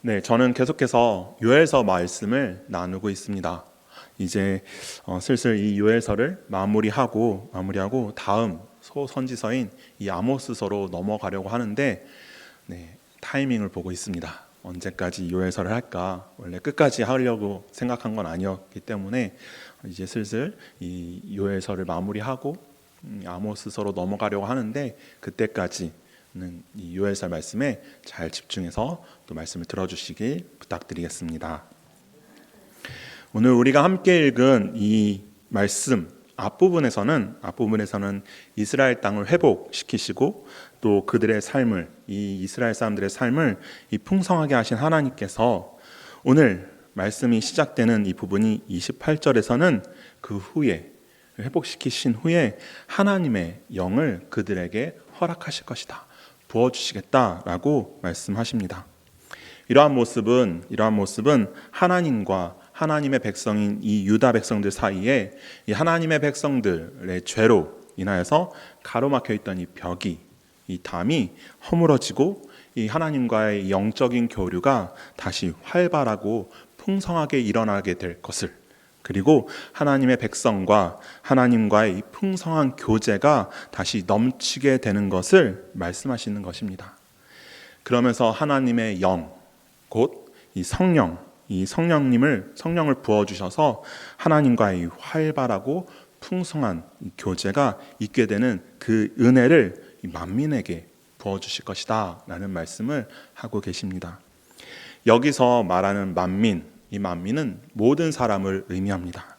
네, 저는 계속해서 요엘서 말씀을 나누고 있습니다. 이제 슬슬 이 요엘서를 마무리하고 다음 소선지서인 이 아모스서로 넘어가려고 하는데 타이밍을 보고 있습니다. 언제까지 요엘서를 할까? 원래 끝까지 하려고 생각한 건 아니었기 때문에 이제 슬슬 이 요엘서를 마무리하고 아모스서로 넘어가려고 하는데 그때까지 이 요엘서 말씀에 잘 집중해서 또 말씀을 들어주시길 부탁드리겠습니다. 오늘 우리가 함께 읽은 이 말씀 앞부분에서는 이스라엘 땅을 회복시키시고 또 그들의 삶을, 이 이스라엘 사람들의 삶을 이 풍성하게 하신 하나님께서 오늘 말씀이 시작되는 이 부분이 28절에서는 그 후에 회복시키신 후에 하나님의 영을 그들에게 허락하실 것이다, 부어주시겠다라고 말씀하십니다. 이러한 모습은 하나님과 하나님의 백성인 이 유다 백성들 사이에 이 하나님의 백성들의 죄로 인하여서 가로막혀 있던 이 벽이, 이 담이 허물어지고 이 하나님과의 영적인 교류가 다시 활발하고 풍성하게 일어나게 될 것을, 그리고 하나님의 백성과 하나님과의 이 풍성한 교제가 다시 넘치게 되는 것을 말씀하시는 것입니다. 그러면서 하나님의 영, 곧 이 성령을 부어주셔서 하나님과의 활발하고 풍성한 교제가 있게 되는 그 은혜를 만민에게 부어주실 것이다 라는 말씀을 하고 계십니다. 여기서 말하는 만민, 이 만민은 모든 사람을 의미합니다.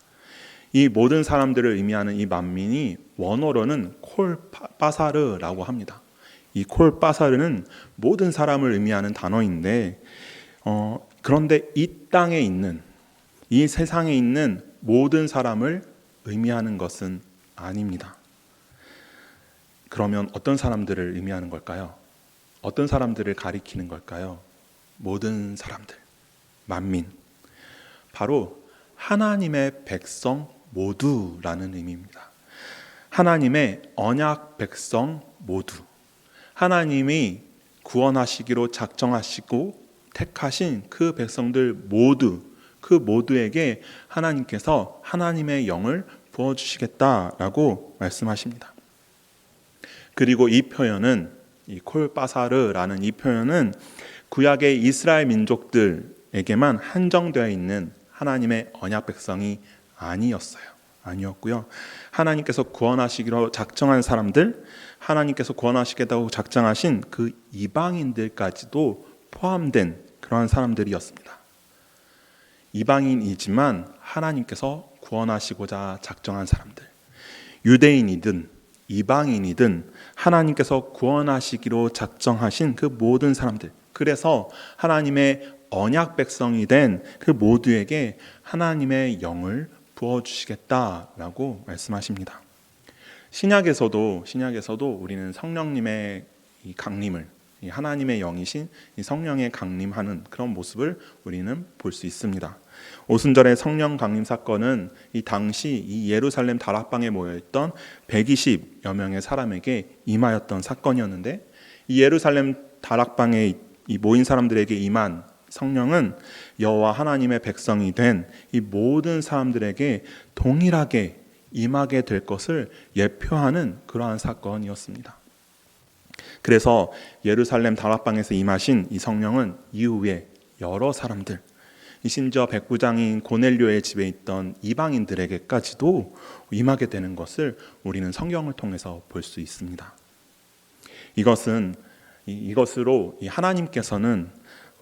이 모든 사람들을 의미하는 이 만민이 원어로는 콜바사르라고 합니다. 이 콜바사르는 모든 사람을 의미하는 단어인데 그런데 이 땅에 있는, 이 세상에 있는 모든 사람을 의미하는 것은 아닙니다. 그러면 어떤 사람들을 의미하는 걸까요? 어떤 사람들을 가리키는 걸까요? 모든 사람들, 만민, 바로 하나님의 백성 모두라는 의미입니다. 하나님의 언약 백성 모두, 하나님이 구원하시기로 작정하시고 택하신 그 백성들 모두, 그 모두에게 하나님께서 하나님의 영을 부어주시겠다라고 말씀하십니다. 그리고 이 표현은, 이 콜바사르라는 이 표현은 구약의 이스라엘 민족들에게만 한정되어 있는 하나님의 언약 백성이 아니었고요. 하나님께서 구원하시기로 작정한 사람들, 하나님께서 구원하시겠다고 작정하신 그 이방인들까지도 포함된 그러한 사람들이었습니다. 이방인이지만 하나님께서 구원하시고자 작정한 사람들, 유대인이든 이방인이든 하나님께서 구원하시기로 작정하신 그 모든 사람들, 그래서 하나님의 언약 백성이 된 그 모두에게 하나님의 영을 부어주시겠다라고 말씀하십니다. 신약에서도 우리는 성령님의 이 강림을, 이 하나님의 영이신 이 성령의 강림하는 그런 모습을 우리는 볼 수 있습니다. 오순절의 성령 강림 사건은 이 당시 이 예루살렘 다락방에 모여있던 120여 명의 사람에게 임하였던 사건이었는데, 이 예루살렘 다락방에 이 모인 사람들에게 임한 성령은 여호와 하나님의 백성이 된 이 모든 사람들에게 동일하게 임하게 될 것을 예표하는 그러한 사건이었습니다. 그래서 예루살렘 다락방에서 임하신 이 성령은 이후에 여러 사람들, 심지어 백부장인 고넬료의 집에 있던 이방인들에게까지도 임하게 되는 것을 우리는 성경을 통해서 볼 수 있습니다. 이것으로 하나님께서는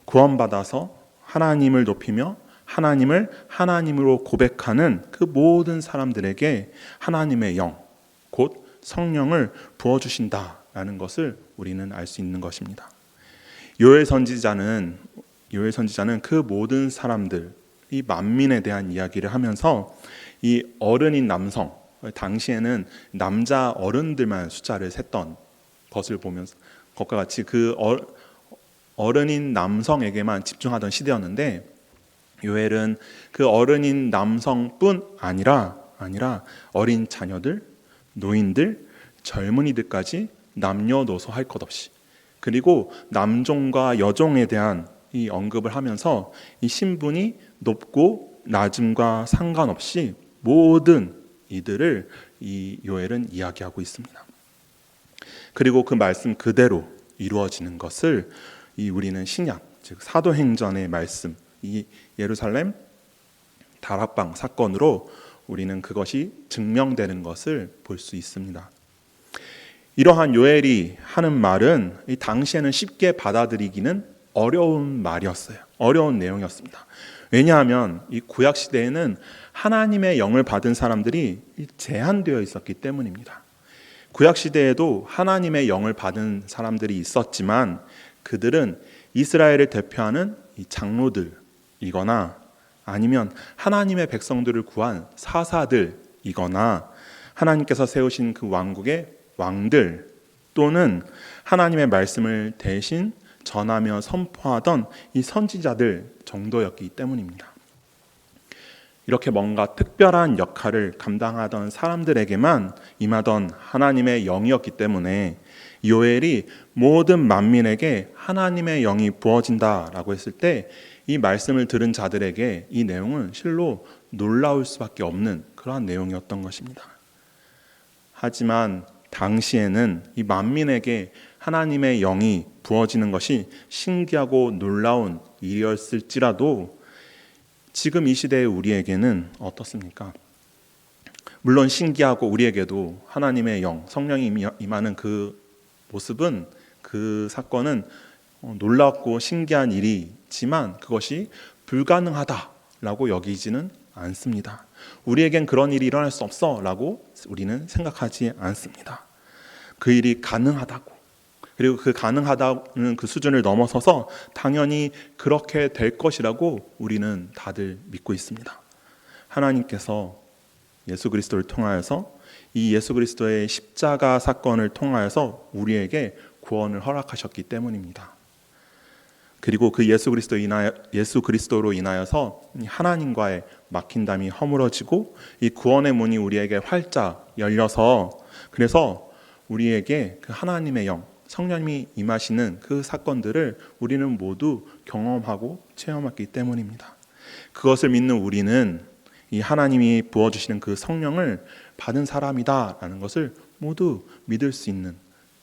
구원받아서 하나님을 높이며 하나님을 하나님으로 고백하는 그 모든 사람들에게 하나님의 영, 곧 성령을 부어주신다라는 것을 우리는 알 수 있는 것입니다. 요엘 선지자는 그 모든 사람들, 이 만민에 대한 이야기를 하면서 이 어른인 남성, 당시에는 남자 어른들만 숫자를 셌던 것을 보면서 것과 같이 그 어른인 남성에게만 집중하던 시대였는데, 요엘은 그 어른인 남성뿐 아니라 어린 자녀들, 노인들, 젊은이들까지 남녀노소 할 것 없이, 그리고 남종과 여종에 대한 이 언급을 하면서 이 신분이 높고 낮음과 상관없이 모든 이들을 이 요엘은 이야기하고 있습니다. 그리고 그 말씀 그대로 이루어지는 것을 우리는 신약, 즉 사도행전의 말씀, 이 예루살렘 다락방 사건으로 우리는 그것이 증명되는 것을 볼 수 있습니다. 이러한 요엘이 하는 말은 이 당시에는 쉽게 받아들이기는 어려운 말이었어요. 어려운 내용이었습니다. 왜냐하면 이 구약 시대에는 하나님의 영을 받은 사람들이 제한되어 있었기 때문입니다. 구약 시대에도 하나님의 영을 받은 사람들이 있었지만 그들은 이스라엘을 대표하는 이 장로들이거나 아니면 하나님의 백성들을 구한 사사들이거나 하나님께서 세우신 그 왕국의 왕들 또는 하나님의 말씀을 대신 전하며 선포하던 이 선지자들 정도였기 때문입니다. 이렇게 뭔가 특별한 역할을 감당하던 사람들에게만 임하던 하나님의 영이었기 때문에 요엘이 모든 만민에게 하나님의 영이 부어진다라고 했을 때 이 말씀을 들은 자들에게 이 내용은 실로 놀라울 수밖에 없는 그러한 내용이었던 것입니다. 하지만 당시에는 이 만민에게 하나님의 영이 부어지는 것이 신기하고 놀라운 일이었을지라도 지금 이 시대의 우리에게는 어떻습니까? 물론 신기하고 우리에게도 하나님의 영, 성령이 임하는 그 모습은, 그 사건은 놀랍고 신기한 일이지만 그것이 불가능하다라고 여기지는 않습니다. 우리에겐 그런 일이 일어날 수 없어 라고 우리는 생각하지 않습니다. 그 일이 가능하다고, 그리고 그 가능하다는 그 수준을 넘어서서 당연히 그렇게 될 것이라고 우리는 다들 믿고 있습니다. 하나님께서 예수 그리스도를 통하여서 이 예수 그리스도의 십자가 사건을 통하여서 우리에게 구원을 허락하셨기 때문입니다. 그리고 그 예수 그리스도로 인하여서 하나님과의 막힌 담이 허물어지고 이 구원의 문이 우리에게 활짝 열려서 그래서 우리에게 그 하나님의 영, 성령님이 임하시는 그 사건들을 우리는 모두 경험하고 체험했기 때문입니다. 그것을 믿는 우리는 이 하나님이 부어주시는 그 성령을 받은 사람이다라는 것을 모두 믿을 수 있는,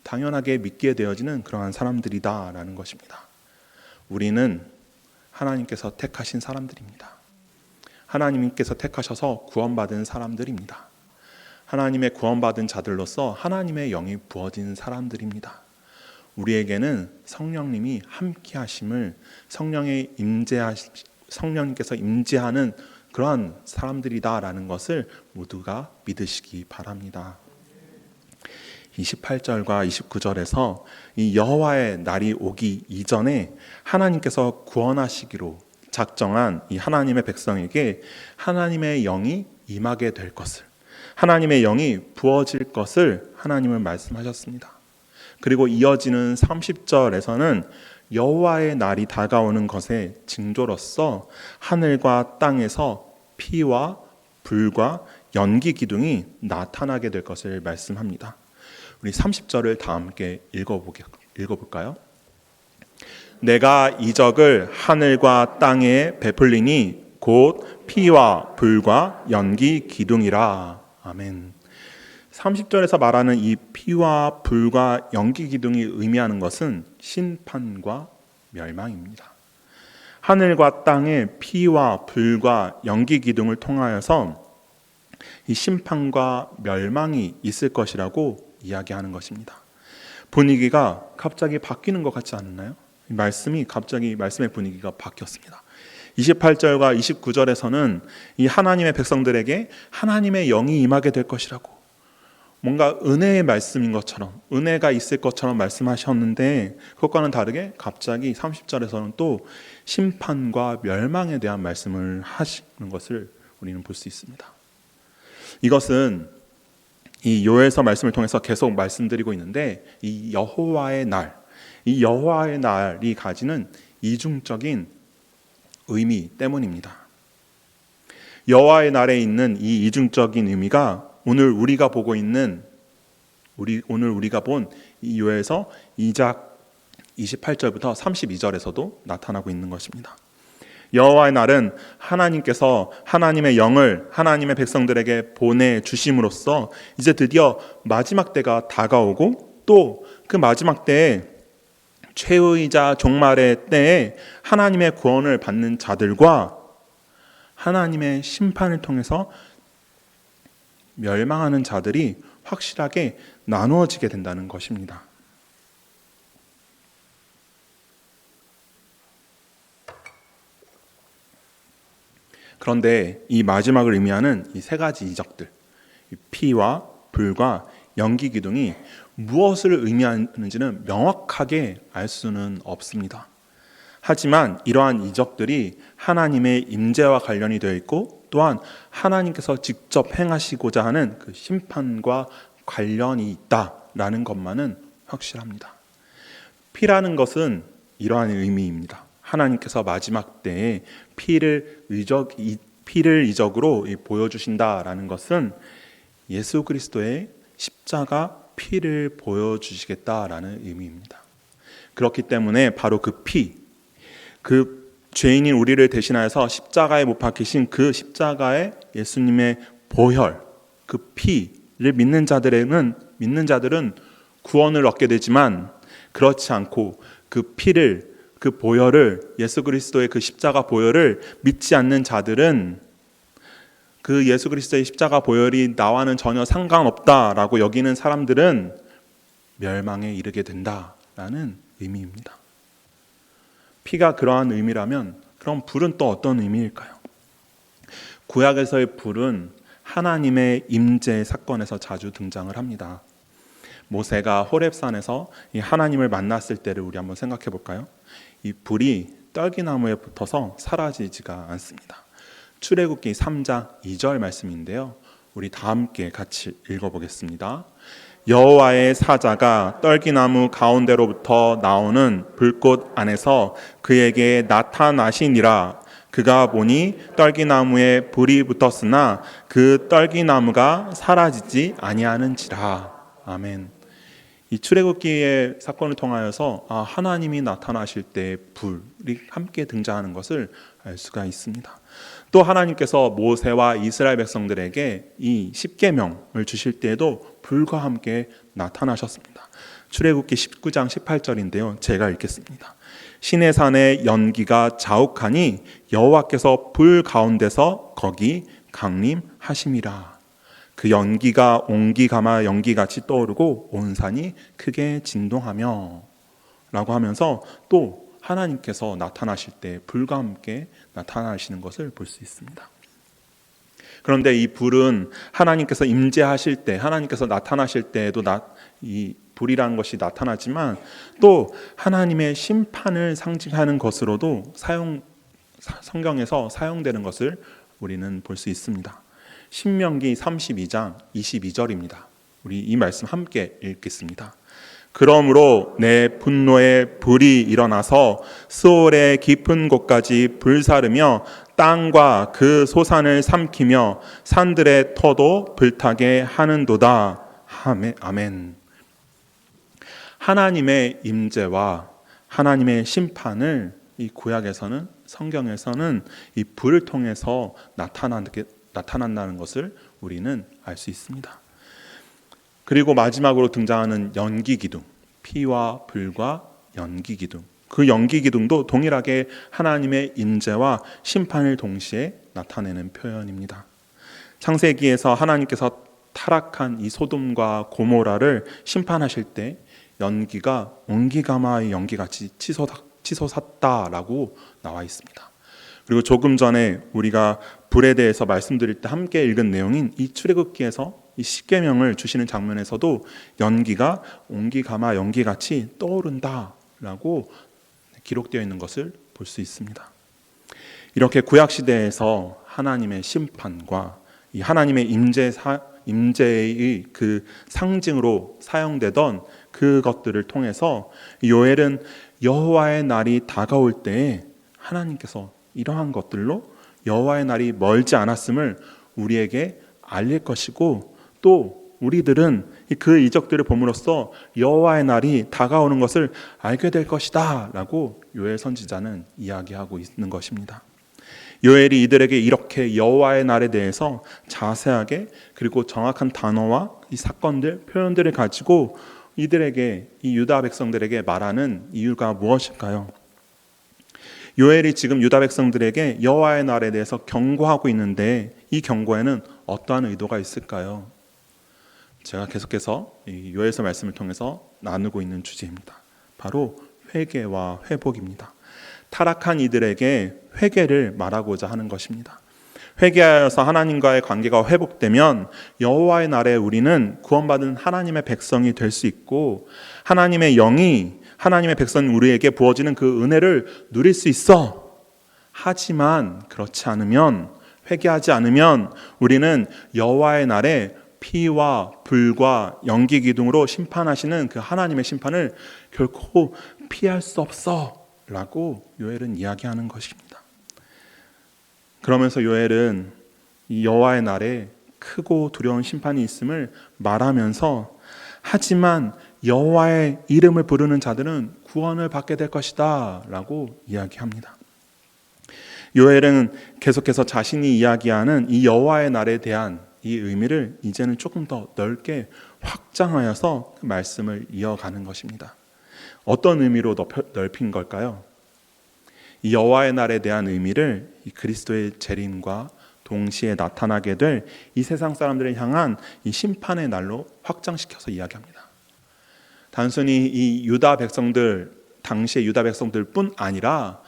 당연하게 믿게 되어지는 그러한 사람들이다라는 것입니다. 우리는 하나님께서 택하신 사람들입니다. 하나님께서 택하셔서 구원받은 사람들입니다. 하나님의 구원받은 자들로서 하나님의 영이 부어진 사람들입니다. 우리에게는 성령님이 함께 하심을, 성령님께서 임재하는 그러한 사람들이다라는 것을 모두가 믿으시기 바랍니다. 28절과 29절에서 이 여호와의 날이 오기 이전에 하나님께서 구원하시기로 작정한 이 하나님의 백성에게 하나님의 영이 임하게 될 것을, 하나님의 영이 부어질 것을 하나님은 말씀하셨습니다. 그리고 이어지는 30절에서는 여호와의 날이 다가오는 것의 징조로서 하늘과 땅에서 피와 불과 연기 기둥이 나타나게 될 것을 말씀합니다. 우리 30절을 다 함께 읽어볼까요? 내가 이적을 하늘과 땅에 베풀리니 곧 피와 불과 연기 기둥이라. 아멘. 30절에서 말하는 이 피와 불과 연기 기둥이 의미하는 것은 심판과 멸망입니다. 하늘과 땅에 피와 불과 연기 기둥을 통하여서 이 심판과 멸망이 있을 것이라고 이야기하는 것입니다. 분위기가 갑자기 바뀌는 것 같지 않나요? 말씀의 분위기가 바뀌었습니다. 28절과 29절에서는 이 하나님의 백성들에게 하나님의 영이 임하게 될 것이라고, 뭔가 은혜의 말씀인 것처럼, 은혜가 있을 것처럼 말씀하셨는데 그것과는 다르게 갑자기 30절에서는 또 심판과 멸망에 대한 말씀을 하시는 것을 우리는 볼 수 있습니다. 이것은 이 요엘서 말씀을 통해서 계속 말씀드리고 있는데 이 여호와의 날이 가지는 이중적인 의미 때문입니다. 여호와의 날에 있는 이 이중적인 의미가 오늘 우리가 본 이 요엘서 2장 28절부터 32절에서도 나타나고 있는 것입니다. 여호와의 날은 하나님께서 하나님의 영을 하나님의 백성들에게 보내주심으로써 이제 드디어 마지막 때가 다가오고 또 그 마지막 때에 최후이자 종말의 때에 하나님의 구원을 받는 자들과 하나님의 심판을 통해서 멸망하는 자들이 확실하게 나누어지게 된다는 것입니다. 그런데 이 마지막을 의미하는 이 세 가지 이적들, 피와 불과 연기 기둥이 무엇을 의미하는지는 명확하게 알 수는 없습니다. 하지만 이러한 이적들이 하나님의 임재와 관련이 되어 있고 또한 하나님께서 직접 행하시고자 하는 그 심판과 관련이 있다라는 것만은 확실합니다. 피라는 것은 이러한 의미입니다. 하나님께서 마지막 때에 피를 이적으로 보여주신다라는 것은 예수 그리스도의 십자가 피를 보여주시겠다라는 의미입니다. 그렇기 때문에 바로 그 피, 그 죄인인 우리를 대신하여서 십자가에 못 박히신 그 십자가의 예수님의 보혈, 그 피를 믿는 자들은 구원을 얻게 되지만 그렇지 않고 그 피를, 그 보혈을, 예수 그리스도의 그 십자가 보혈을 믿지 않는 자들은 그 예수 그리스도의 십자가 보혈이 나와는 전혀 상관없다라고 여기는 사람들은 멸망에 이르게 된다라는 의미입니다. 피가 그러한 의미라면 그럼 불은 또 어떤 의미일까요? 구약에서의 불은 하나님의 임재 사건에서 자주 등장을 합니다. 모세가 호렙산에서 이 하나님을 만났을 때를 우리 한번 생각해 볼까요? 이 불이 떨기나무에 붙어서 사라지지가 않습니다. 출애굽기 3장 2절 말씀인데요. 우리 다 함께 같이 읽어보겠습니다. 여호와의 사자가 떨기나무 가운데로부터 나오는 불꽃 안에서 그에게 나타나시니라. 그가 보니 떨기나무에 불이 붙었으나 그 떨기나무가 사라지지 아니하는지라. 아멘. 이 출애굽기의 사건을 통하여서 하나님이 나타나실 때 불이 함께 등장하는 것을 알 수가 있습니다. 또 하나님께서 모세와 이스라엘 백성들에게 이 십계명을 주실 때에도 불과 함께 나타나셨습니다. 출애굽기 19장 18절인데요. 제가 읽겠습니다. 시내산의 연기가 자욱하니 여호와께서 불 가운데서 거기 강림하심이라. 그 연기가 옹기가마 연기같이 떠오르고 온 산이 크게 진동하며 라고 하면서 또 하나님께서 나타나실 때 불과 함께 나타나시는 것을 볼 수 있습니다. 그런데 이 불은 하나님께서 임재하실 때, 하나님께서 나타나실 때에도 이 불이라는 것이 나타나지만 또 하나님의 심판을 상징하는 것으로도 성경에서 사용되는 것을 우리는 볼 수 있습니다. 신명기 32장 22절입니다. 우리 이 말씀 함께 읽겠습니다. 그러므로 내 분노의 불이 일어나서 스올의 깊은 곳까지 불사르며 땅과 그 소산을 삼키며 산들의 터도 불타게 하는도다. 아멘. 하나님의 임재와 하나님의 심판을 이 구약에서는, 성경에서는 이 불을 통해서 나타난다는 것을 우리는 알 수 있습니다. 그리고 마지막으로 등장하는 연기기둥, 피와 불과 연기기둥. 그 연기기둥도 동일하게 하나님의 임재와 심판을 동시에 나타내는 표현입니다. 창세기에서 하나님께서 타락한 이 소돔과 고모라를 심판하실 때 연기가 옹기가마의 연기같이 치솟았다라고 나와 있습니다. 그리고 조금 전에 우리가 불에 대해서 말씀드릴 때 함께 읽은 내용인 이 출애굽기에서 이 십계명을 주시는 장면에서도 연기가 옹기가마 연기같이 떠오른다라고 기록되어 있는 것을 볼 수 있습니다. 이렇게 구약 시대에서 하나님의 심판과 이 하나님의 임재의 그 상징으로 사용되던 그것들을 통해서 요엘은 여호와의 날이 다가올 때에 하나님께서 이러한 것들로 여호와의 날이 멀지 않았음을 우리에게 알릴 것이고 또 우리들은 그 이적들을 봄으로써 여호와의 날이 다가오는 것을 알게 될 것이다 라고 요엘 선지자는 이야기하고 있는 것입니다. 요엘이 이들에게 이렇게 여호와의 날에 대해서 자세하게 그리고 정확한 단어와 이 사건들, 표현들을 가지고 이들에게, 이 유다 백성들에게 말하는 이유가 무엇일까요? 요엘이 지금 유다 백성들에게 여호와의 날에 대해서 경고하고 있는데 이 경고에는 어떠한 의도가 있을까요? 제가 계속해서 이 요엘서 말씀을 통해서 나누고 있는 주제입니다. 바로 회개와 회복입니다. 타락한 이들에게 회개를 말하고자 하는 것입니다. 회개하여서 하나님과의 관계가 회복되면 여호와의 날에 우리는 구원받은 하나님의 백성이 될 수 있고 하나님의 영이 하나님의 백성 우리에게 부어지는 그 은혜를 누릴 수 있어. 하지만 그렇지 않으면, 회개하지 않으면 우리는 여호와의 날에 피와 불과 연기 기둥으로 심판하시는 그 하나님의 심판을 결코 피할 수 없어 라고 요엘은 이야기하는 것입니다. 그러면서 요엘은 이 여호와의 날에 크고 두려운 심판이 있음을 말하면서 하지만 여호와의 이름을 부르는 자들은 구원을 받게 될 것이다 라고 이야기합니다. 요엘은 계속해서 자신이 이야기하는 이 여호와의 날에 대한 이 의미를 이제는 조금 더 넓게 확장하여서 그 말씀을 이어가는 것입니다. 어떤 의미로 넓힌 걸까요? 이 여호와의 날에 대한 의미를 이 그리스도의 재림과 동시에 나타나게 될 이 세상 사람들을 향한 이 심판의 날로 확장시켜서 이야기합니다. 단순히 이 유다 백성들, 당시의 유다 백성들뿐 아니라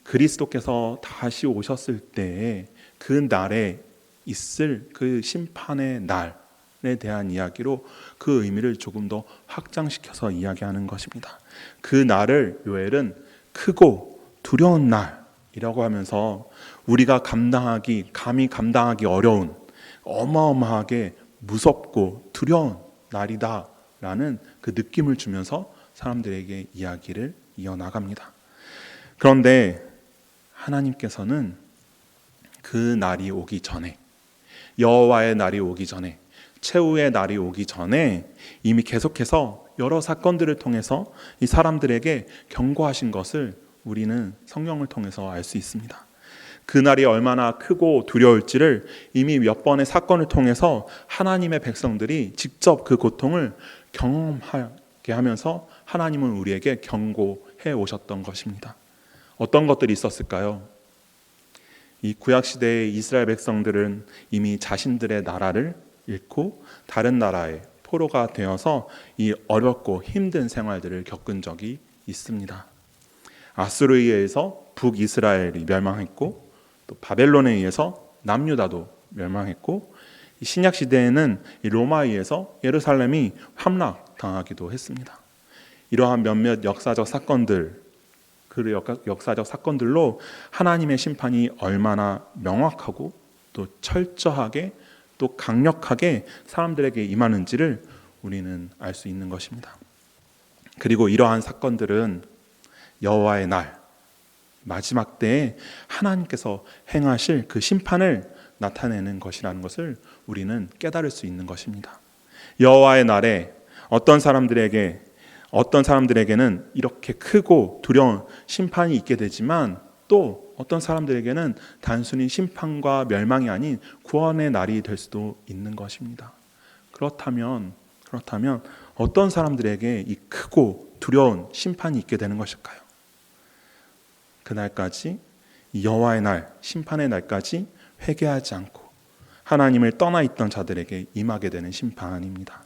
그리스도께서 다시 오셨을 때에 그 날에 있을 그 심판의 날에 대한 이야기로 그 의미를 조금 더 확장시켜서 이야기하는 것입니다. 그 날을 요엘은 크고 두려운 날이라고 하면서 우리가 감히 감당하기 어려운 어마어마하게 무섭고 두려운 날이다 라는 그 느낌을 주면서 사람들에게 이야기를 이어나갑니다. 그런데 하나님께서는 그 날이 오기 전에, 여호와의 날이 오기 전에, 최후의 날이 오기 전에 이미 계속해서 여러 사건들을 통해서 이 사람들에게 경고하신 것을 우리는 성경을 통해서 알 수 있습니다. 그 날이 얼마나 크고 두려울지를 이미 몇 번의 사건을 통해서 하나님의 백성들이 직접 그 고통을 경험하게 하면서 하나님은 우리에게 경고해 오셨던 것입니다. 어떤 것들이 있었을까요? 이 구약시대의 이스라엘 백성들은 이미 자신들의 나라를 잃고 다른 나라의 포로가 되어서 이 어렵고 힘든 생활들을 겪은 적이 있습니다. 아수르에 의해서 북이스라엘이 멸망했고 또 바벨론에 의해서 남유다도 멸망했고 신약 시대에는 로마에 의해서 예루살렘이 함락당하기도 했습니다. 이러한 몇몇 역사적 사건들, 그 역사적 사건들로 하나님의 심판이 얼마나 명확하고 또 철저하게 또 강력하게 사람들에게 임하는지를 우리는 알 수 있는 것입니다. 그리고 이러한 사건들은 여호와의 날, 마지막 때에 하나님께서 행하실 그 심판을 나타내는 것이라는 것을 우리는 깨달을 수 있는 것입니다. 여호와의 날에 어떤 사람들에게는 이렇게 크고 두려운 심판이 있게 되지만 또 어떤 사람들에게는 단순히 심판과 멸망이 아닌 구원의 날이 될 수도 있는 것입니다. 그렇다면 어떤 사람들에게 이 크고 두려운 심판이 있게 되는 것일까요? 그날까지, 여호와의 날, 심판의 날까지 회개하지 않고 하나님을 떠나 있던 자들에게 임하게 되는 심판입니다.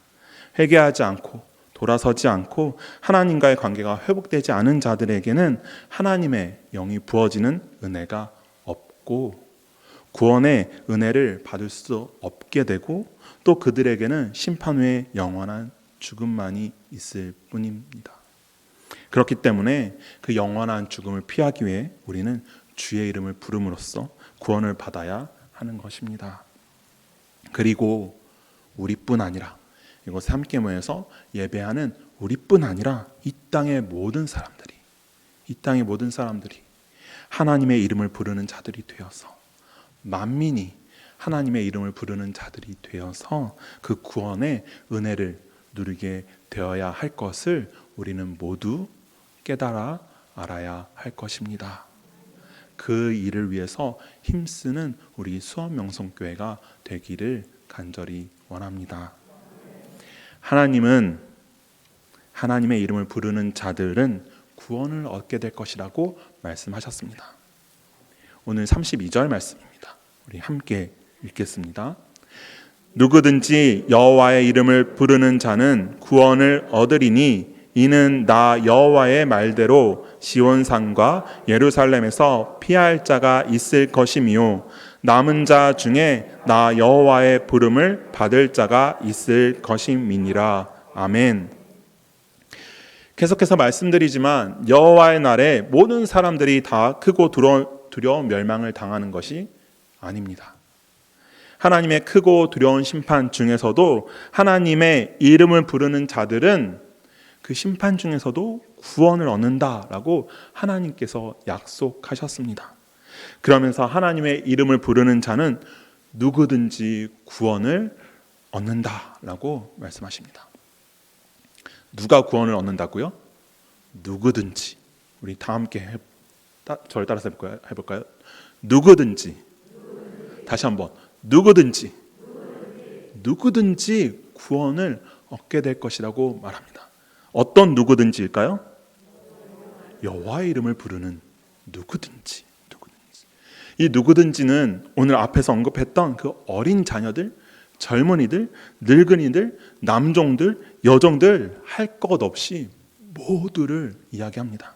회개하지 않고 돌아서지 않고 하나님과의 관계가 회복되지 않은 자들에게는 하나님의 영이 부어지는 은혜가 없고 구원의 은혜를 받을 수 없게 되고 또 그들에게는 심판 후에 영원한 죽음만이 있을 뿐입니다. 그렇기 때문에 그 영원한 죽음을 피하기 위해 우리는 주의 이름을 부름으로써 구원을 받아야 하는 것입니다. 그리고 우리뿐 아니라 이곳에 함께 모여서 예배하는 우리뿐 아니라 이 땅의 모든 사람들이 하나님의 이름을 부르는 자들이 되어서 만민이 하나님의 이름을 부르는 자들이 되어서 그 구원의 은혜를 누리게 되어야 할 것을 우리는 모두 깨달아 알아야 할 것입니다. 그 일을 위해서 힘쓰는 우리 수원명성교회가 되기를 간절히 원합니다. 하나님은 하나님의 이름을 부르는 자들은 구원을 얻게 될 것이라고 말씀하셨습니다. 오늘 32절 말씀입니다. 우리 함께 읽겠습니다. 누구든지 여호와의 이름을 부르는 자는 구원을 얻으리니 이는 나 여호와의 말대로 시온산과 예루살렘에서 피할 자가 있을 것이며 남은 자 중에 나 여호와의 부름을 받을 자가 있을 것임이니라. 아멘. 계속해서 말씀드리지만 여호와의 날에 모든 사람들이 다 크고 두려운 멸망을 당하는 것이 아닙니다. 하나님의 크고 두려운 심판 중에서도 하나님의 이름을 부르는 자들은 그 심판 중에서도 구원을 얻는다라고 하나님께서 약속하셨습니다. 그러면서 하나님의 이름을 부르는 자는 누구든지 구원을 얻는다라고 말씀하십니다. 누가 구원을 얻는다고요? 누구든지. 우리 다 함께 저를 따라서 해볼까요? 누구든지. 다시 한번. 누구든지 구원을 얻게 될 것이라고 말합니다. 어떤 누구든지일까요? 여호와의 이름을 부르는 누구든지. 이 누구든지는 오늘 앞에서 언급했던 그 어린 자녀들, 젊은이들, 늙은이들, 남종들, 여종들 할 것 없이 모두를 이야기합니다.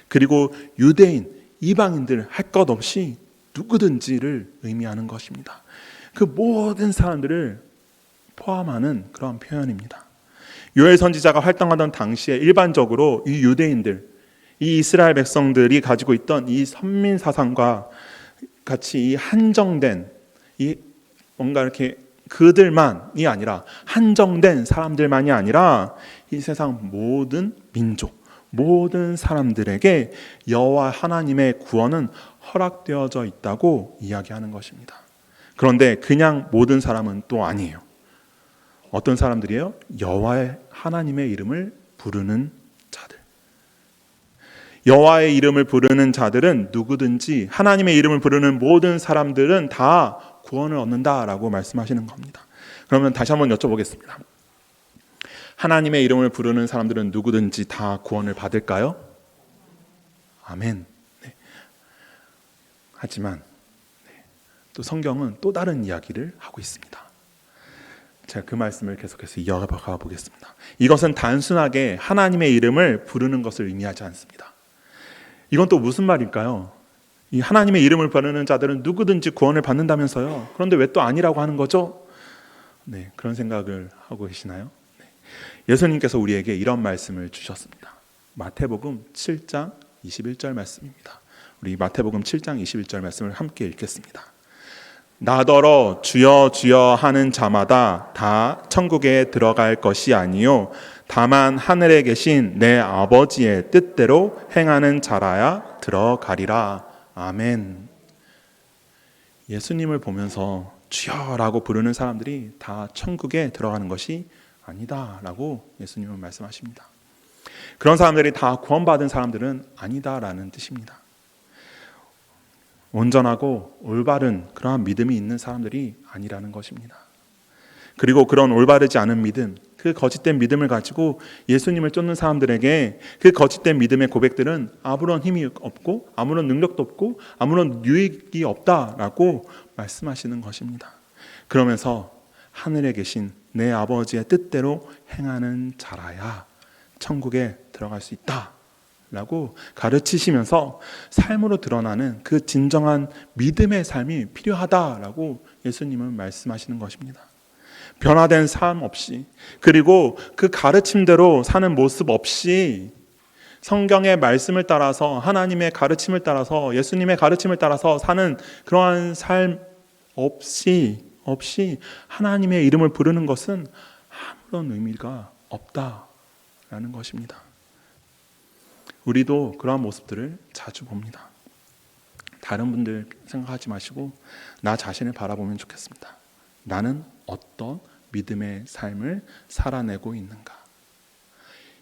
그리고 유대인, 이방인들 할 것 없이 누구든지를 의미하는 것입니다. 그 모든 사람들을 포함하는 그런 표현입니다. 요엘 선지자가 활동하던 당시에 일반적으로 이 유대인들, 이 이스라엘 백성들이 가지고 있던 이 선민 사상과 같이 이 한정된 이 뭔가 이렇게 그들만이 아니라 한정된 사람들만이 아니라 이 세상 모든 민족, 모든 사람들에게 여호와 하나님의 구원은 허락되어져 있다고 이야기하는 것입니다. 그런데 그냥 모든 사람은 또 아니에요. 어떤 사람들이에요? 여호와의 하나님의 이름을 부르는 자들. 여호와의 이름을 부르는 자들은 누구든지 하나님의 이름을 부르는 모든 사람들은 다 구원을 얻는다라고 말씀하시는 겁니다. 그러면 다시 한번 여쭤보겠습니다. 하나님의 이름을 부르는 사람들은 누구든지 다 구원을 받을까요? 아멘. 네. 하지만 또 성경은 또 다른 이야기를 하고 있습니다. 제가 그 말씀을 계속해서 이어가 보겠습니다. 이것은 단순하게 하나님의 이름을 부르는 것을 의미하지 않습니다. 이건 또 무슨 말일까요? 이 하나님의 이름을 부르는 자들은 누구든지 구원을 받는다면서요. 그런데 왜 또 아니라고 하는 거죠? 네, 그런 생각을 하고 계시나요? 네. 예수님께서 우리에게 이런 말씀을 주셨습니다. 마태복음 7장 21절 말씀입니다. 우리 마태복음 7장 21절 말씀을 함께 읽겠습니다. 나더러 주여 주여 하는 자마다 다 천국에 들어갈 것이 아니요 다만 하늘에 계신 내 아버지의 뜻대로 행하는 자라야 들어가리라. 아멘. 예수님을 보면서 주여라고 부르는 사람들이 다 천국에 들어가는 것이 아니다라고 예수님은 말씀하십니다. 그런 사람들이 다 구원받은 사람들은 아니다라는 뜻입니다. 온전하고 올바른 그러한 믿음이 있는 사람들이 아니라는 것입니다. 그리고 그런 올바르지 않은 믿음, 그 거짓된 믿음을 가지고 예수님을 쫓는 사람들에게 그 거짓된 믿음의 고백들은 아무런 힘이 없고 아무런 능력도 없고 아무런 유익이 없다라고 말씀하시는 것입니다. 그러면서 하늘에 계신 내 아버지의 뜻대로 행하는 자라야 천국에 들어갈 수 있다 라고 가르치시면서 삶으로 드러나는 그 진정한 믿음의 삶이 필요하다라고 예수님은 말씀하시는 것입니다. 변화된 삶 없이, 그리고 그 가르침대로 사는 모습 없이 성경의 말씀을 따라서, 하나님의 가르침을 따라서, 예수님의 가르침을 따라서 사는 그러한 삶 없이 하나님의 이름을 부르는 것은 아무런 의미가 없다라는 것입니다. 우리도 그러한 모습들을 자주 봅니다. 다른 분들 생각하지 마시고 나 자신을 바라보면 좋겠습니다. 나는 어떤 믿음의 삶을 살아내고 있는가?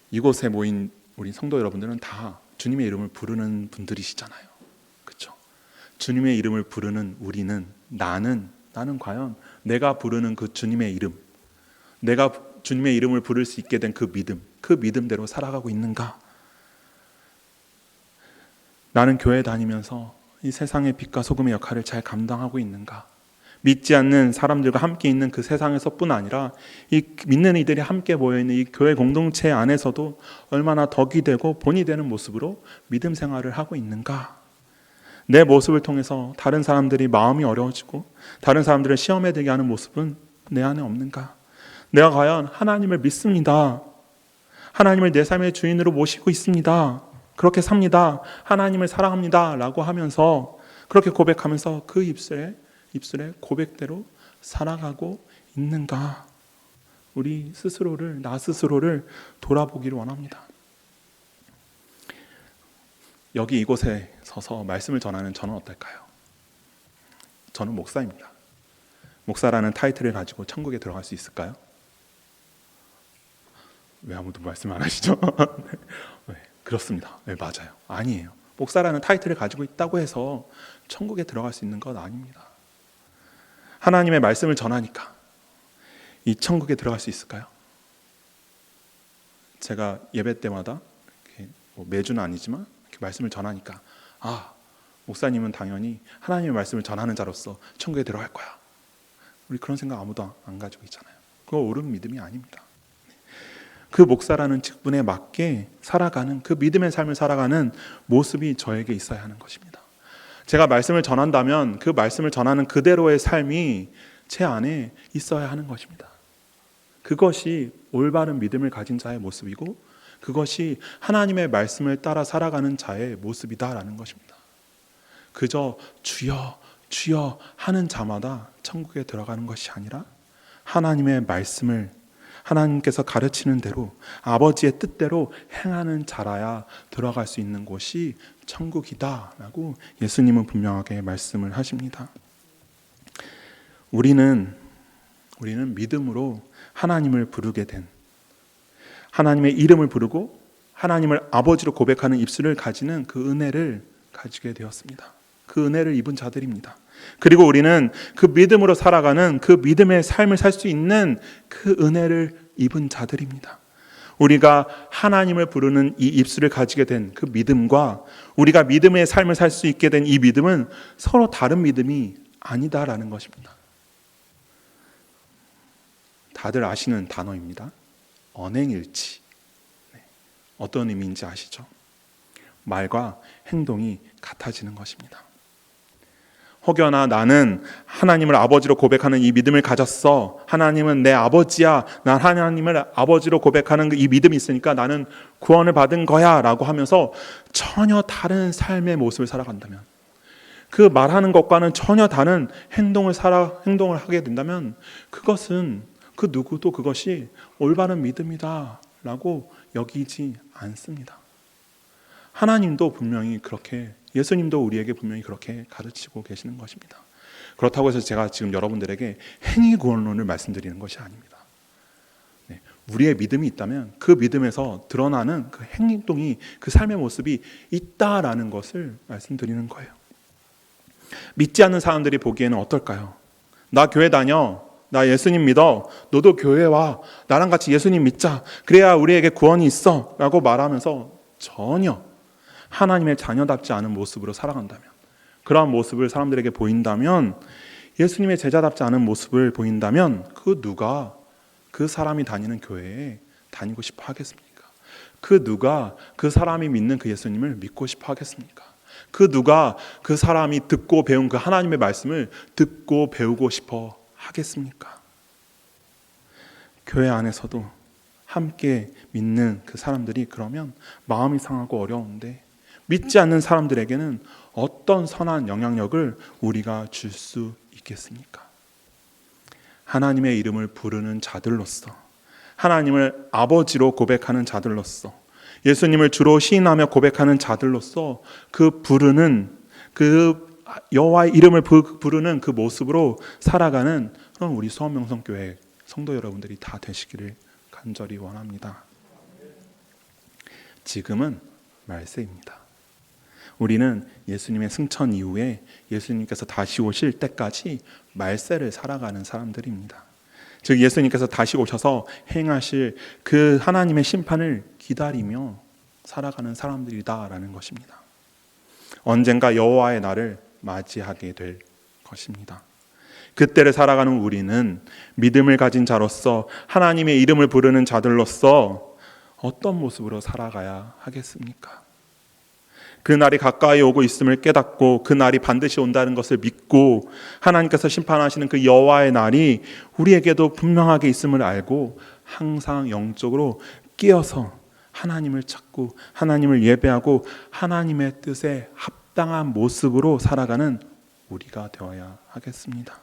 이곳에 모인 우리 성도 여러분들은 다 주님의 이름을 부르는 분들이시잖아요. 그렇죠? 주님의 이름을 부르는 우리는 나는 과연 내가 부르는 그 주님의 이름, 내가 주님의 이름을 부를 수 있게 된 그 믿음대로 살아가고 있는가? 나는 교회 다니면서 이 세상의 빛과 소금의 역할을 잘 감당하고 있는가? 믿지 않는 사람들과 함께 있는 그 세상에서뿐 아니라 이 믿는 이들이 함께 모여있는 이 교회 공동체 안에서도 얼마나 덕이 되고 본이 되는 모습으로 믿음 생활을 하고 있는가? 내 모습을 통해서 다른 사람들이 마음이 어려워지고 다른 사람들을 시험에 들게 하는 모습은 내 안에 없는가? 내가 과연 하나님을 믿습니다. 하나님을 내 삶의 주인으로 모시고 있습니다. 그렇게 삽니다. 하나님을 사랑합니다. 라고 하면서 그렇게 고백하면서 그 입술에 고백대로 살아가고 있는가? 우리 스스로를, 나 스스로를 돌아보기를 원합니다. 여기 이곳에 서서 말씀을 전하는 저는 어떨까요? 저는 목사입니다. 목사라는 타이틀을 가지고 천국에 들어갈 수 있을까요? 왜 아무도 말씀 안 하시죠? 네, 그렇습니다. 네, 맞아요. 아니에요. 목사라는 타이틀을 가지고 있다고 해서 천국에 들어갈 수 있는 건 아닙니다. 하나님의 말씀을 전하니까 이 천국에 들어갈 수 있을까요? 제가 예배 때마다 이렇게 매주는 아니지만 이렇게 말씀을 전하니까 목사님은 당연히 하나님의 말씀을 전하는 자로서 천국에 들어갈 거야. 우리 그런 생각 아무도 안 가지고 있잖아요. 그거 옳은 믿음이 아닙니다. 그 목사라는 직분에 맞게 살아가는 그 믿음의 삶을 살아가는 모습이 저에게 있어야 하는 것입니다. 제가 말씀을 전한다면 그 말씀을 전하는 그대로의 삶이 제 안에 있어야 하는 것입니다. 그것이 올바른 믿음을 가진 자의 모습이고 그것이 하나님의 말씀을 따라 살아가는 자의 모습이다라는 것입니다. 그저 주여 주여 하는 자마다 천국에 들어가는 것이 아니라 하나님의 말씀을 하나님께서 가르치는 대로 아버지의 뜻대로 행하는 자라야 들어갈 수 있는 곳이 천국이다라고 예수님은 분명하게 말씀을 하십니다. 우리는 믿음으로 하나님을 부르게 된, 하나님의 이름을 부르고 하나님을 아버지로 고백하는 입술을 가지는 그 은혜를 가지게 되었습니다. 그 은혜를 입은 자들입니다. 그리고 우리는 그 믿음으로 살아가는 그 믿음의 삶을 살 수 있는 그 은혜를 입은 자들입니다. 우리가 하나님을 부르는 이 입술을 가지게 된 그 믿음과 우리가 믿음의 삶을 살 수 있게 된 이 믿음은 서로 다른 믿음이 아니다라는 것입니다. 다들 아시는 단어입니다. 언행일치. 어떤 의미인지 아시죠? 말과 행동이 같아지는 것입니다. 혹여나 나는 하나님을 아버지로 고백하는 이 믿음을 가졌어. 하나님은 내 아버지야. 난 하나님을 아버지로 고백하는 이 믿음이 있으니까 나는 구원을 받은 거야 라고 하면서 전혀 다른 삶의 모습을 살아간다면, 그 말하는 것과는 전혀 다른 행동을 하게 된다면 그것은 그 누구도 그것이 올바른 믿음이다 라고 여기지 않습니다. 하나님도 분명히 그렇게, 예수님도 우리에게 분명히 그렇게 가르치고 계시는 것입니다. 그렇다고 해서 제가 지금 여러분들에게 행위 구원론을 말씀드리는 것이 아닙니다. 우리의 믿음이 있다면 그 믿음에서 드러나는 그 행동이, 그 삶의 모습이 있다라는 것을 말씀드리는 거예요. 믿지 않는 사람들이 보기에는 어떨까요? 나 교회 다녀, 나 예수님 믿어, 너도 교회 와, 나랑 같이 예수님 믿자, 그래야 우리에게 구원이 있어 라고 말하면서 전혀 하나님의 자녀답지 않은 모습으로 살아간다면, 그러한 모습을 사람들에게 보인다면, 예수님의 제자답지 않은 모습을 보인다면 그 누가 그 사람이 다니는 교회에 다니고 싶어 하겠습니까? 그 누가 그 사람이 믿는 그 예수님을 믿고 싶어 하겠습니까? 그 누가 그 사람이 듣고 배운 그 하나님의 말씀을 듣고 배우고 싶어 하겠습니까? 교회 안에서도 함께 믿는 그 사람들이 그러면 마음이 상하고 어려운데, 믿지 않는 사람들에게는 어떤 선한 영향력을 우리가 줄 수 있겠습니까? 하나님의 이름을 부르는 자들로서, 하나님을 아버지로 고백하는 자들로서, 예수님을 주로 시인하며 고백하는 자들로서 그 부르는 그 여호와의 이름을 부르는 그 모습으로 살아가는 그런 우리 수원명성교회 성도 여러분들이 다 되시기를 간절히 원합니다. 지금은 말세입니다. 우리는 예수님의 승천 이후에 예수님께서 다시 오실 때까지 말세를 살아가는 사람들입니다. 즉 예수님께서 다시 오셔서 행하실 그 하나님의 심판을 기다리며 살아가는 사람들이다라는 것입니다. 언젠가 여호와의 날을 맞이하게 될 것입니다. 그때를 살아가는 우리는 믿음을 가진 자로서 하나님의 이름을 부르는 자들로서 어떤 모습으로 살아가야 하겠습니까? 그 날이 가까이 오고 있음을 깨닫고 그 날이 반드시 온다는 것을 믿고 하나님께서 심판하시는 그 여호와의 날이 우리에게도 분명하게 있음을 알고 항상 영적으로 끼어서 하나님을 찾고 하나님을 예배하고 하나님의 뜻에 합당한 모습으로 살아가는 우리가 되어야 하겠습니다.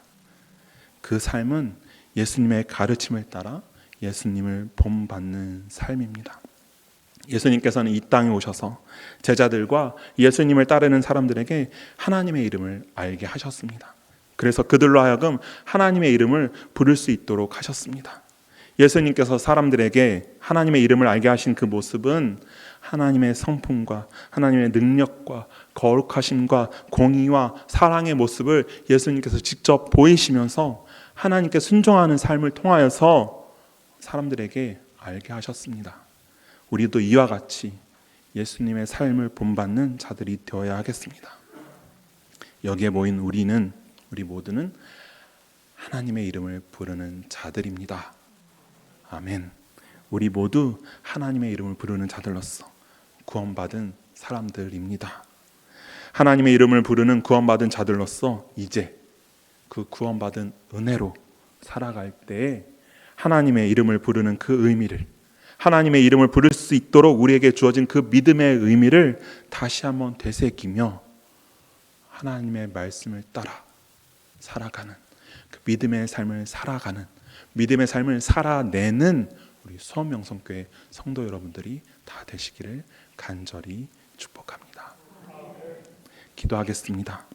그 삶은 예수님의 가르침을 따라 예수님을 본받는 삶입니다. 예수님께서는 이 땅에 오셔서 제자들과 예수님을 따르는 사람들에게 하나님의 이름을 알게 하셨습니다. 그래서 그들로 하여금 하나님의 이름을 부를 수 있도록 하셨습니다. 예수님께서 사람들에게 하나님의 이름을 알게 하신 그 모습은 하나님의 성품과 하나님의 능력과 거룩하심과 공의와 사랑의 모습을 예수님께서 직접 보이시면서 하나님께 순종하는 삶을 통하여서 사람들에게 알게 하셨습니다. 우리도 이와 같이 예수님의 삶을 본받는 자들이 되어야 하겠습니다. 여기에 모인 우리 모두는 하나님의 이름을 부르는 자들입니다. 아멘. 우리 모두 하나님의 이름을 부르는 자들로서 구원받은 사람들입니다. 하나님의 이름을 부르는 구원받은 자들로서 이제 그 구원받은 은혜로 살아갈 때에 하나님의 이름을 부르는 그 의미를, 하나님의 이름을 부를 수 있도록 우리에게 주어진 그 믿음의 의미를 다시 한번 되새기며 하나님의 말씀을 따라 살아가는 그 믿음의 삶을 살아가는, 믿음의 삶을 살아내는 우리 수원명성교회 성도 여러분들이 다 되시기를 간절히 축복합니다. 기도하겠습니다.